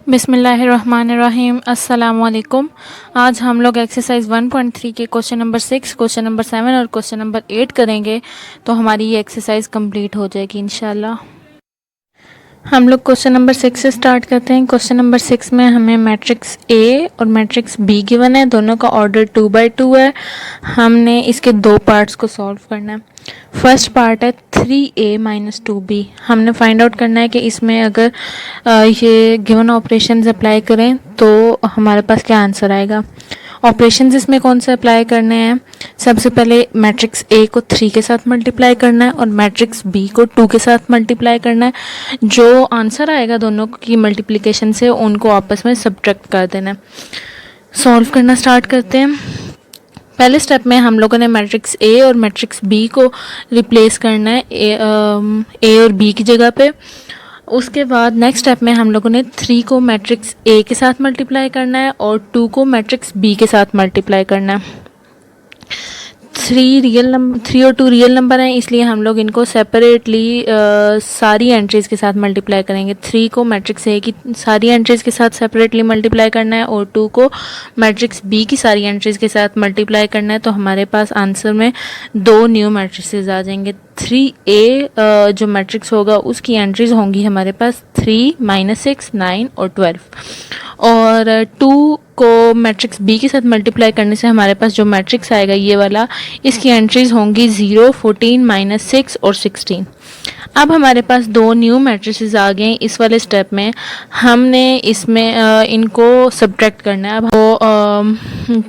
बिस्मिल्लाहिर्रहमानिर्रहीम। अस्सलामुअलैकुम। आज हम लोग एक्सरसाइज 1.3 के क्वेश्चन नंबर 6, क्वेश्चन नंबर 7 और क्वेश्चन नंबर 8 करेंगे, तो हमारी ये एक्सरसाइज कंप्लीट हो जाएगी इंशाल्लाह। हम लोग क्वेश्चन नंबर 6 से स्टार्ट करते हैं। क्वेश्चन नंबर 6 में हमें मैट्रिक्स ए और मैट्रिक्स बी गिवन है, दोनों का ऑर्डर 2/2 है। हमने इसके दो पार्ट्स को सॉल्व करना है। फर्स्ट पार्ट है 3a - 2b। हमने फाइंड आउट करना है कि इसमें अगर ये गिवन ऑपरेशंस अप्लाई करें तो हमारे पास क्या आंसर आएगा। ऑपरेशंस इसमें कौन से अप्लाई करने हैं? सबसे पहले मैट्रिक्स ए को 3 के साथ मल्टीप्लाई करना है और मैट्रिक्स बी को 2 के साथ मल्टीप्लाई करना है। जो आंसर आएगा दोनों की मल्टीप्लिकेशन से, उनको आपस में सब्ट्रैक्ट कर देना है। सॉल्व करना स्टार्ट करते हैं। पहले स्टेप में हम लोगों ने मैट्रिक्स ए और मैट्रिक्स बी को रिप्लेस करना है ए और बी की जगह पे। उसके बाद नेक्स्ट स्टेप में हम लोगों ने 3 को मैट्रिक्स ए के साथ मल्टीप्लाई करना है और 2 को मैट्रिक्स बी के साथ मल्टीप्लाई करना है। 3 और 2 रियल नंबर हैं, इसलिए हम लोग इनको सेपरेटली सारी एंट्रीज़ के साथ मल्टीप्लाई करेंगे। 3 को मैट्रिक्स ए की सारी एंट्रीज़ के साथ सेपरेटली मल्टीप्लाई करना है और 2 को मैट्रिक्स बी की सारी एंट्रीज़ के साथ मल्टीप्लाई करना है। तो हमारे पास आंसर में 2 न्यू मैट्रिक्सेस आ जाएंगे। 3a जो मैट्रिक्स होगा उसकी एंट्रीज होंगी हमारे पास 3, -6, 9 और 12। और 2 को मैट्रिक्स बी के साथ मल्टीप्लाई करने से हमारे पास जो मैट्रिक्स आएगा ये वाला, इसकी एंट्रीज होंगी 0, 14, -6 और 16। अब हमारे पास 2 न्यू मैट्रिसेस आ गए इस वाले स्टेप में। हमने इसमें इनको सब्ट्रैक्ट करना है। अब वो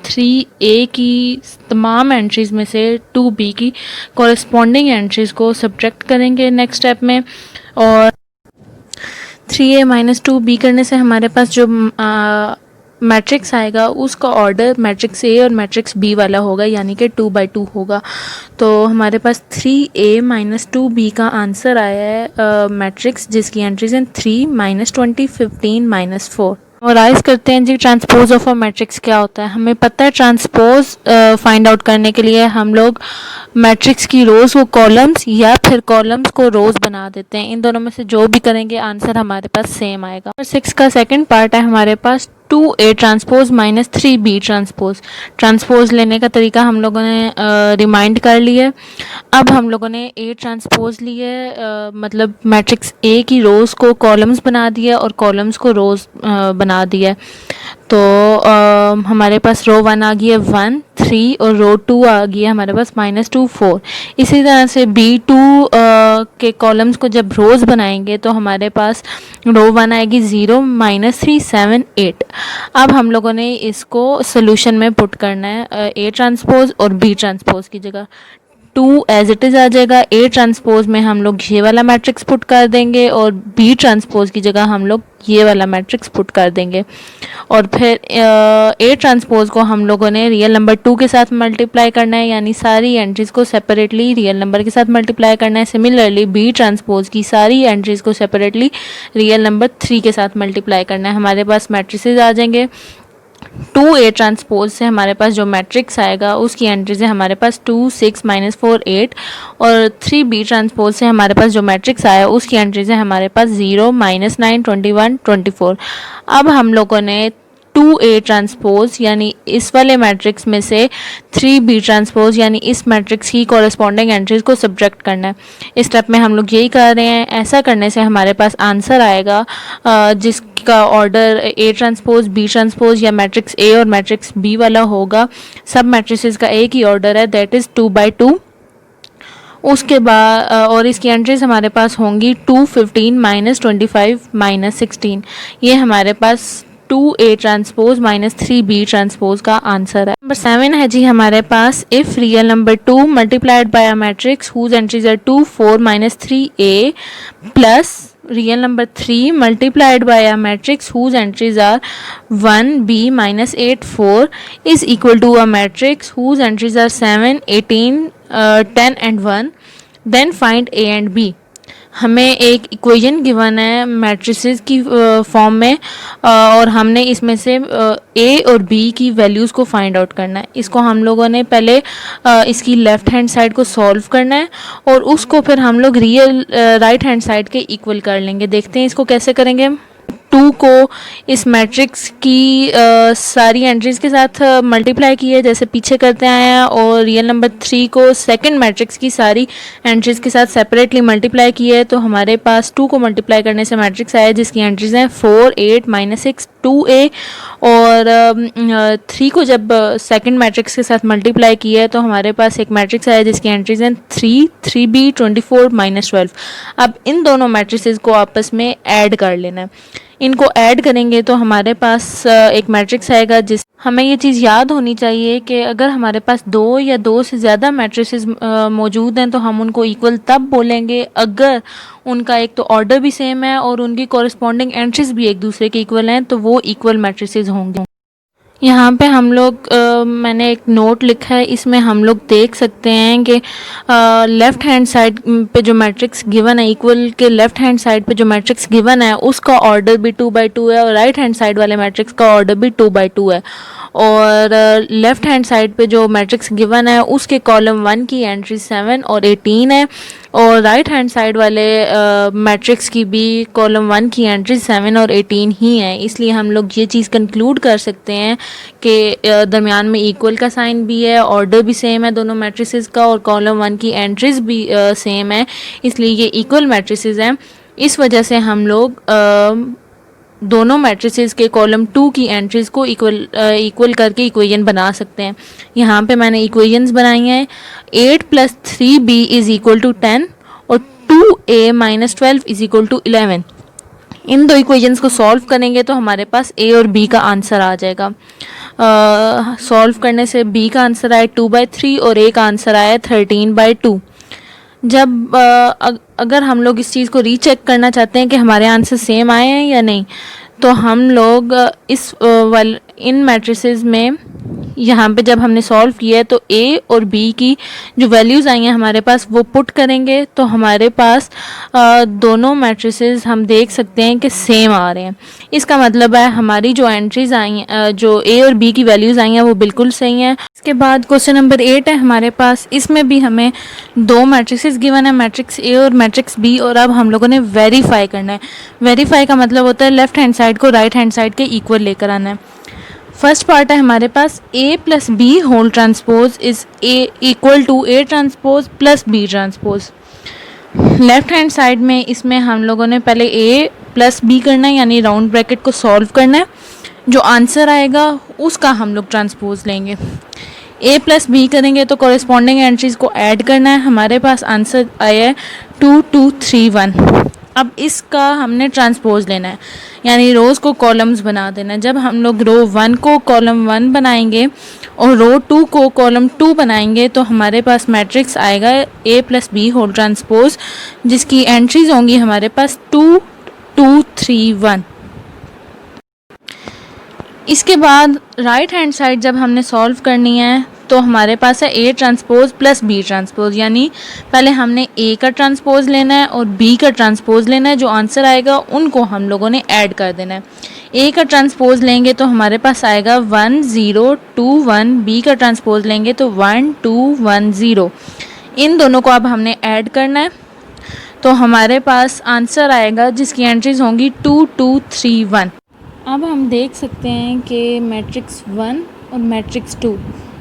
3a की तमाम एंट्रीज़ में से 2b की कॉरेस्पॉन्डिंग एंट्रीज़ को सब्ट्रैक्ट करेंगे नेक्स्ट स्टेप में। और 3a - 2b करने से हमारे पास जो मैट्रिक्स आएगा उसका ऑर्डर मैट्रिक्स ए और मैट्रिक्स बी वाला होगा, यानी कि 2/2 होगा। तो हमारे पास 3a - 2b का आंसर आया है मैट्रिक्स जिसकी एंट्रीज हैं 3, -20, 15, -4। और राइज करते हैं जी, ट्रांसपोज ऑफ अ मैट्रिक्स क्या होता है। हमें पता है ट्रांसपोज फाइंड आउट करने के लिए हम लोग मैट्रिक्स की रोज़ को कॉलम्स या फिर कॉलम्स को रोज़ बना देते हैं। इन दोनों में से जो भी करेंगे आंसर हमारे पास सेम आएगा। 6 का सेकंड पार्ट है हमारे पास 2a transpose - 3b transpose. Transpose लेने का तरीका हम लोगों ने रिमाइंड कर लिया। अब हम लोगों ने a ट्रांसपोज लिए, मतलब मैट्रिक्स a की रोज़ को कॉलम्स बना दिया और कॉलम्स को रोज़ बना दिया। तो हमारे पास रो 1 आ गई है 1, 3 और रो 2 आ गई है हमारे पास -2, 4। इसी तरह से B2 के कॉलम्स को जब रोज़ बनाएंगे तो हमारे पास रो 1 आएगी 0, -3, 7, 8। अब हम लोगों ने इसको सोल्यूशन में पुट करना है A ट्रांसपोज और B ट्रांसपोज की जगह 2 एज इट इज़ आ जाएगा। A ट्रांसपोज में हम लोग ये वाला मैट्रिक्स पुट कर देंगे और B ट्रांसपोज की जगह हम लोग ये वाला मैट्रिक्स पुट कर देंगे। और फिर A ट्रांसपोज को हम लोगों ने रियल नंबर 2 के साथ मल्टीप्लाई करना है, यानी सारी एंट्रीज़ को सेपरेटली रियल नंबर के साथ मल्टीप्लाई करना है। सिमिलरली B ट्रांसपोज की सारी एंट्रीज़ को सेपरेटली रियल नंबर 3 के साथ मल्टीप्लाई करना है। हमारे पास मैट्रिसेस आ जाएंगे। 2a ट्रांसपोज से हमारे पास जो मैट्रिक्स आएगा उसकी एंट्रीज है हमारे पास 2, 6, -4, 8। और 3b ट्रांसपोज से हमारे पास जो मैट्रिक्स आया उसकी एंट्रीज है हमारे पास 0, -9, 21, 24। अब हम लोगों ने 2a ट्रांसपोज यानी इस वाले मैट्रिक्स में से 3b ट्रांसपोज यानी इस मैट्रिक्स की कॉरेस्पॉन्डिंग एंट्रीज को सब्ट्रैक्ट करना है। इस स्टेप में हम लोग यही कर रहे हैं। ऐसा करने से हमारे पास आंसर आएगा जिसका order A transpose, B transpose या मैट्रिक्स A और मैट्रिक्स B वाला होगा। सब मैट्रिसेस का एक ही ऑर्डर है, दैट इज़ 2/2। उसके बाद और इसकी एंट्रीज हमारे पास होंगी 2, 15, -25, -16। ये हमारे पास 2a ट्रांसपोज - 3b ट्रांसपोज का आंसर है। नंबर 7 है जी हमारे पास, if real number 2 multiplied by a matrix whose entries are 2, 4, -3a plus real number 3 multiplied by a matrix whose entries are 1b -8 4 is equal to a matrix whose entries are 7 18 10 and 1, then find a and b। हमें एक equation given है matrices की form में और हमने इसमें से ए और बी की वैल्यूज़ को फाइंड आउट करना है। इसको हम लोगों ने पहले इसकी लेफ़्ट हैंड साइड को सॉल्व करना है और उसको फिर हम लोग राइट हैंड साइड के इक्वल कर लेंगे। देखते हैं इसको कैसे करेंगे। टू को इस मैट्रिक्स की सारी एंट्रीज़ के साथ मल्टीप्लाई की है जैसे पीछे करते आए हैं, और रियल नंबर 3 को सेकंड मैट्रिक्स की सारी एंट्रीज़ के साथ सेपरेटली मल्टीप्लाई की है। तो हमारे पास 2 को मल्टीप्लाई करने से मैट्रिक्स आया जिसकी एंट्रीज़ हैं 4, 8, -6, 2a, और 3 को जब सेकंड मैट्रिक्स के साथ मल्टीप्लाई किया है तो हमारे पास एक मैट्रिक्स आया जिसकी एंट्रीज हैं 3, 3b, 24, -12। अब इन दोनों मैट्रिसेस को आपस में ऐड कर लेना है। इनको ऐड करेंगे तो हमारे पास एक मैट्रिक्स आएगा। जिस हमें ये चीज़ याद होनी चाहिए कि अगर हमारे पास 2 या 2 से ज़्यादा मैट्रिसेस मौजूद हैं तो हम उनको इक्वल तब बोलेंगे अगर उनका एक तो ऑर्डर भी सेम है और उनकी कॉरस्पॉन्डिंग एंट्रीज भी एक दूसरे के इक्वल हैं, तो वो इक्वल मैट्रिसेस होंगे। यहाँ पे हम लोग मैंने एक नोट लिखा है, इसमें हम लोग देख सकते हैं कि लेफ़्ट हैंड साइड पे जो मैट्रिक्स गिवन है, इक्वल के लेफ़्ट हैंड साइड पे जो मैट्रिक्स गिवन है उसका ऑर्डर भी 2/2 है, और राइट हैंड साइड वाले मैट्रिक्स का ऑर्डर भी 2/2 है। और लेफ़्ट हैंड साइड पे जो मैट्रिक्स गिवन है उसके कॉलम 1 की एंट्री 7 और 18 है, और राइट हैंड साइड वाले मैट्रिक्स की भी कॉलम 1 की एंट्री 7 और 18 ही है। इसलिए हम लोग ये चीज़ कंक्लूड कर सकते हैं कि दरमियान में इक्वल का साइन भी है, ऑर्डर भी सेम है दोनों मैट्रिसेस का, और कॉलम 1 की एंट्रीज भी सेम है, इसलिए ये इक्वल मैट्रिसेस हैं। इस वजह से हम लोग दोनों मैट्रिसेस के कॉलम 2 की एंट्रीज़ को इक्वल करके इक्वेशन बना सकते हैं। यहाँ पे मैंने इक्वेशंस बनाई हैं 8 + 3b = 10 और 2a - 12 = 11। इन दो इक्वेशंस को सॉल्व करेंगे तो हमारे पास a और b का आंसर आ जाएगा। सॉल्व करने से b का आंसर आया 2/3 और a का आंसर आया 13/2। जब अगर हम लोग इस चीज़ को रीचेक करना चाहते हैं कि हमारे आंसर सेम आए हैं या नहीं, तो हम लोग इन मैट्रिसेस में यहाँ पे जब हमने सॉल्व किया है तो a और b की जो वैल्यूज़ आई हैं हमारे पास वो पुट करेंगे, तो हमारे पास दोनों मैट्रिसेस हम देख सकते हैं कि सेम आ रहे हैं। इसका मतलब है हमारी जो एंट्रीज आई हैं, जो a और b की वैल्यूज़ आई हैं वो बिल्कुल सही हैं। इसके बाद क्वेश्चन नंबर 8 है हमारे पास। इसमें भी हमें दो मैट्रिसेस गिवन है, मैट्रिक्स a और मैट्रिक्स b, और अब हम लोगों ने वेरीफाई करना है। वेरीफाई का मतलब होता है लेफ्ट हैंड साइड को राइट हैंड साइड के इक्वल लेकर आना है। फर्स्ट पार्ट है हमारे पास a + b whole transpose is a transpose plus b transpose. Left hand side में इसमें हम लोगों ने पहले a + b करना है, यानी राउंड ब्रैकेट को सॉल्व करना है। जो आंसर आएगा उसका हम लोग ट्रांसपोज लेंगे। a + b करेंगे तो कॉरेस्पॉन्डिंग एंट्रीज को ऐड करना है। हमारे पास आंसर आया है 2, 2, 3, 1। अब इसका हमने ट्रांसपोज लेना है, यानी रोज़ को कॉलम्स बना देना है। जब हम लोग रो 1 को कॉलम 1 बनाएंगे और रो 2 को कॉलम 2 बनाएंगे तो हमारे पास मैट्रिक्स आएगा a + b होल ट्रांसपोज, जिसकी एंट्रीज होंगी हमारे पास 2, 2, 3, 1। इसके बाद राइट हैंड साइड जब हमने सॉल्व करनी है तो हमारे पास है a transpose plus b transpose, यानी पहले हमने a का ट्रांसपोज लेना है और b का ट्रांसपोज लेना है। जो आंसर आएगा उनको हम लोगों ने ऐड कर देना है। a का ट्रांसपोज लेंगे तो हमारे पास आएगा 1, 0, 2, 1। b का ट्रांसपोज लेंगे तो 1, 2, 1, 0। इन दोनों को अब हमने ऐड करना है, तो हमारे पास आंसर आएगा जिसकी एंट्रीज होंगी 2, 2, 3, 1। अब हम देख सकते हैं कि मैट्रिक्स 1 और मैट्रिक्स 2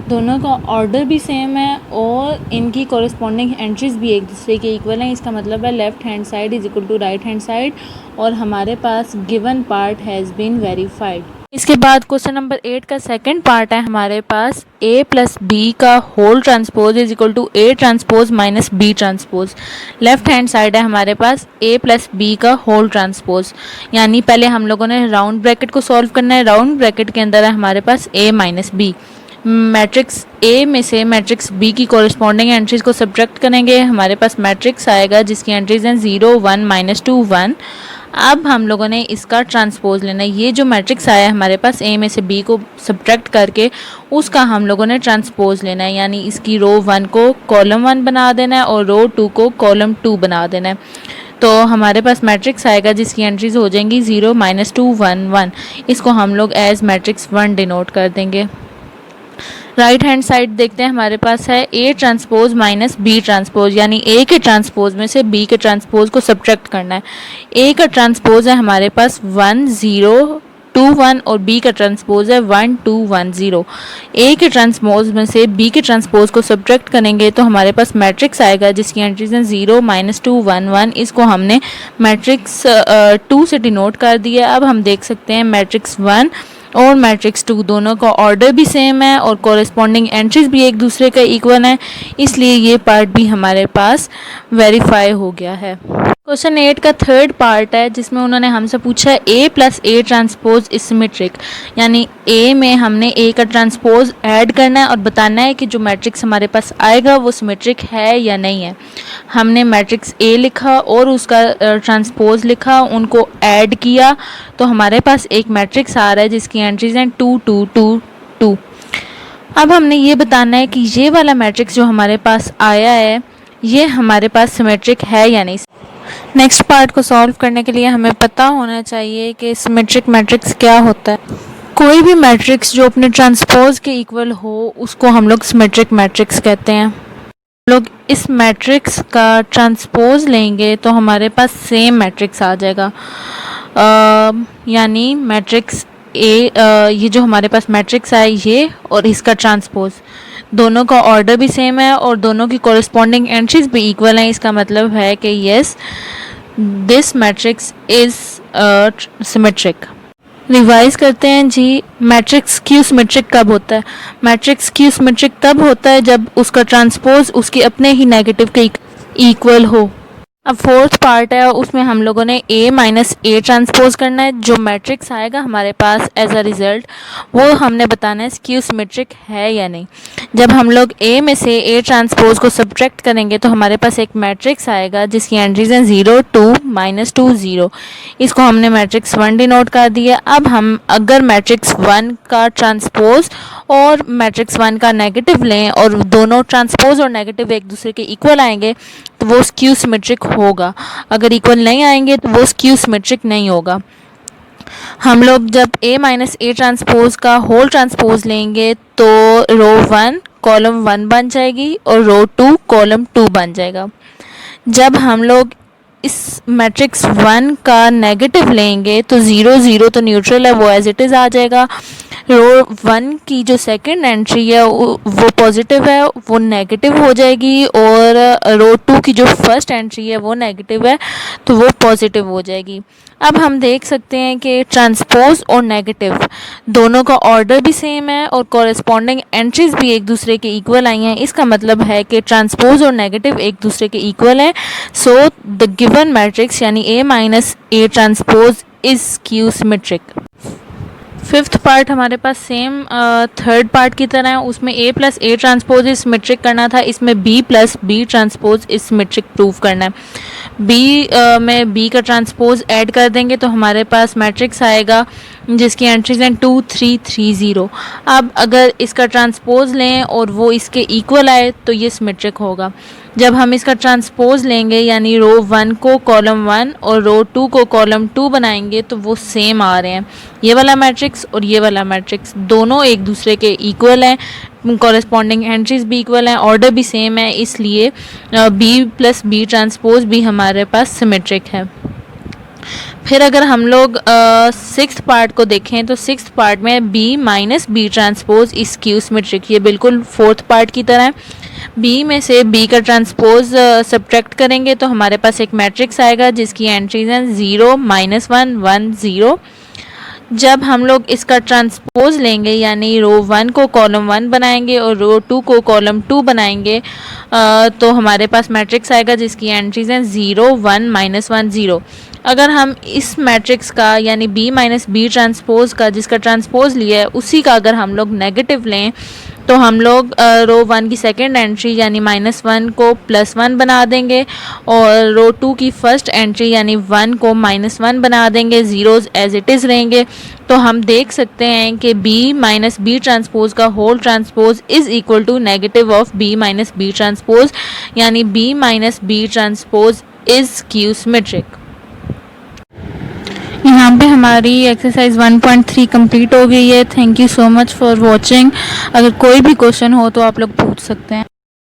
दोनों का ऑर्डर भी सेम है और इनकी कॉरेस्पॉन्डिंग एंट्रीज भी एक दूसरे के इक्वल हैं। इसका मतलब है left hand side = right hand side, और हमारे पास given part has been verified. इसके बाद क्वेश्चन नंबर 8 का सेकंड पार्ट है हमारे पास a + b का whole transpose = a transpose - b transpose. Left hand side है हमारे पास a + b का होल ट्रांसपोज, यानी पहले हम लोगों ने राउंड ब्रैकेट को सॉल्व करना है। राउंड ब्रैकेट के अंदर है हमारे पास a - b। मैट्रिक्स a में से मैट्रिक्स b की कॉरेस्पॉन्डिंग एंट्रीज को सब्ट्रैक्ट करेंगे, हमारे पास मैट्रिक्स आएगा जिसकी एंट्रीज हैं 0, 1, -2, 1। अब हम लोगों ने इसका ट्रांसपोज लेना है। ये जो मैट्रिक्स आया है हमारे पास a में से b को सब्ट्रैक्ट करके उसका हम लोगों ने ट्रांसपोज लेना है, यानी इसकी रो 1 को कॉलम 1 बना देना है और रो 2 को कॉलम 2 बना देना है। तो हमारे पास मैट्रिक्स आएगा जिसकी एंट्रीज हो जाएंगी 0, -2, 1, 1। इसको हम लोग एज मैट्रिक्स 1 डिनोट कर देंगे। राइट हैंड साइड देखते हैं, हमारे पास है A transpose minus B transpose, यानी ए के ट्रांसपोज में से बी के ट्रांसपोज को सब्ट्रैक्ट करना है। ए का ट्रांसपोज है हमारे पास 1 0 2 1 और बी का ट्रांसपोज है 1 2 1 0। ए के ट्रांसपोज में से बी के ट्रांसपोज को सब्ट्रैक्ट करेंगे तो हमारे पास मैट्रिक्स आएगा जिसकी एंट्रीज हैं 0 -2 1 1। इसको हमने मैट्रिक्स 2 से डिनोट कर दिया। अब हम देख सकते हैं मैट्रिक्स 1 और मैट्रिक्स 2 दोनों का ऑर्डर भी सेम है और कॉरेस्पॉन्डिंग एंट्रीज भी एक दूसरे का इक्वल है, इसलिए ये पार्ट भी हमारे पास वेरीफाई हो गया है। क्वेश्चन 8 का थर्ड पार्ट है जिसमें उन्होंने हमसे पूछा है A plus A transpose is symmetric, यानी ए में हमने ए का ट्रांसपोज ऐड करना है और बताना है कि जो मैट्रिक्स हमारे पास आएगा वो सिमेट्रिक है या नहीं है। हमने मैट्रिक्स ए लिखा और उसका ट्रांसपोज लिखा, उनको ऐड किया तो हमारे पास एक मैट्रिक्स आ रहा है जिसकी एंट्रीज हैं 2 2 2 2। अब हमने ये बताना है कि ये वाला मैट्रिक्स जो हमारे पास आया है ये हमारे पास सिमेट्रिक है या नहीं। नेक्स्ट पार्ट को सॉल्व करने के लिए हमें पता होना चाहिए कि सिमेट्रिक मैट्रिक्स क्या होता है। कोई भी मैट्रिक्स जो अपने ट्रांसपोज के इक्वल हो उसको हम लोग सिमेट्रिक मैट्रिक्स कहते हैं। लोग इस मैट्रिक्स का ट्रांसपोज लेंगे तो हमारे पास सेम मैट्रिक्स आ जाएगा, यानी मैट्रिक्स ए, ये जो हमारे पास मैट्रिक्स है ये और इसका ट्रांसपोज दोनों का ऑर्डर भी सेम है और दोनों की कॉरेस्पॉन्डिंग एंट्रीज भी इक्वल हैं। इसका मतलब है कि yes this matrix is symmetric. Revise करते हैं जी, मैट्रिक्स क्यू सिमेट्रिक कब होता है? मैट्रिक्स क्यू सिमेट्रिक तब होता है जब उसका ट्रांसपोज उसके अपने ही नेगेटिव के इक्वल हो। अब फोर्थ पार्ट है उसमें हम लोगों ने ए माइनस ए ट्रांसपोज करना है। जो मैट्रिक्स आएगा हमारे पास एज अ रिज़ल्ट वो हमने बताना है स्क्यू सिमेट्रिक है या नहीं। जब हम लोग ए में से ए ट्रांसपोज को सब्ट्रैक्ट करेंगे तो हमारे पास एक मैट्रिक्स आएगा जिसकी एंट्रीज हैं 0 2 -2 0। इसको हमने मैट्रिक्स 1 डिनोट कर दिया। अब हम अगर मैट्रिक्स 1 का ट्रांसपोज और मैट्रिक्स 1 का नेगेटिव लें और दोनों ट्रांसपोज और नेगेटिव एक दूसरे के इक्वल आएंगे तो वो स्क्यू सिमेट्रिक होगा। अगर इक्वल नहीं आएंगे तो वो स्क्यू सिमेट्रिक नहीं होगा। हम लोग जब ए माइनस ए ट्रांसपोज का होल ट्रांसपोज लेंगे तो रो 1 कॉलम 1 बन जाएगी और रो 2 कॉलम 2 बन जाएगा। जब हम लोग इस मैट्रिक्स 1 का नेगेटिव लेंगे तो 0 0 तो न्यूट्रल है, वो एज इट इज़ आ जाएगा। रो 1 की जो सेकंड एंट्री है वो पॉजिटिव है, वो नेगेटिव हो जाएगी और रो 2 की जो फर्स्ट एंट्री है वो नेगेटिव है तो वो पॉजिटिव हो जाएगी। अब हम देख सकते हैं कि ट्रांसपोज और नेगेटिव दोनों का ऑर्डर भी सेम है और कॉरेस्पॉन्डिंग एंट्रीज भी एक दूसरे के इक्वल आई हैं। इसका मतलब है कि ट्रांसपोज और नेगेटिव एक दूसरे के इक्वल हैं। सो द गिवन मैट्रिक्स यानी A minus A transpose is skew symmetric. Fifth part हमारे पास सेम थर्ड पार्ट की तरह है, उसमें A plus A transpose is symmetric करना था, इसमें B plus B transpose is symmetric prove करना है। बी में बी का ट्रांसपोज ऐड कर देंगे तो हमारे पास मैट्रिक्स आएगा जिसकी एंट्रीज हैं 2 3 3 0। अब अगर इसका ट्रांसपोज लें और वो इसके इक्वल आए तो ये सिमेट्रिक होगा। जब हम इसका ट्रांसपोज लेंगे यानी रो 1 को कॉलम 1 और रो 2 को कॉलम 2 बनाएंगे तो वो सेम आ रहे हैं। ये वाला मैट्रिक्स और ये वाला मैट्रिक्स दोनों एक दूसरे के इक्वल हैं, कॉरेस्पॉन्डिंग एंट्रीज भी इक्वल हैं, ऑर्डर भी सेम है, इसलिए बी प्लस बी ट्रांसपोज भी हमारे पास सिमेट्रिक है। फिर अगर हम लोग सिक्स्थ पार्ट को देखें तो सिक्स्थ पार्ट में B minus B transpose is skew symmetric, ये बिल्कुल फोर्थ पार्ट की तरह है। बी में से बी का ट्रांसपोज सब्ट्रैक्ट करेंगे तो हमारे पास एक मैट्रिक्स आएगा जिसकी एंट्रीज हैं 0 -1 1 0। जब हम लोग इसका ट्रांसपोज लेंगे यानी रो 1 को कॉलम 1 बनाएंगे और रो 2 को कॉलम 2 बनाएंगे तो हमारे पास मैट्रिक्स आएगा जिसकी एंट्रीज हैं 0 1 -1 0। अगर हम इस मैट्रिक्स का यानी बी माइनस बी ट्रांसपोज का जिसका ट्रांसपोज लिया है उसी का अगर हम लोग नेगेटिव लें तो हम लोग रो 1 की सेकेंड एंट्री यानी -1 को +1 बना देंगे और रो 2 की फर्स्ट एंट्री यानी 1 को -1 बना देंगे, ज़ीरोज़ एज इट इज़ रहेंगे। तो हम देख सकते हैं कि बी माइनस बी ट्रांसपोज का whole transpose is equal to negative of B minus B transpose, यानी B minus B transpose is skew symmetric. यहाँ पे हमारी एक्सरसाइज 1.3 कंप्लीट हो गई है। Thank you so much for watching. अगर कोई भी क्वेश्चन हो तो आप लोग पूछ सकते हैं।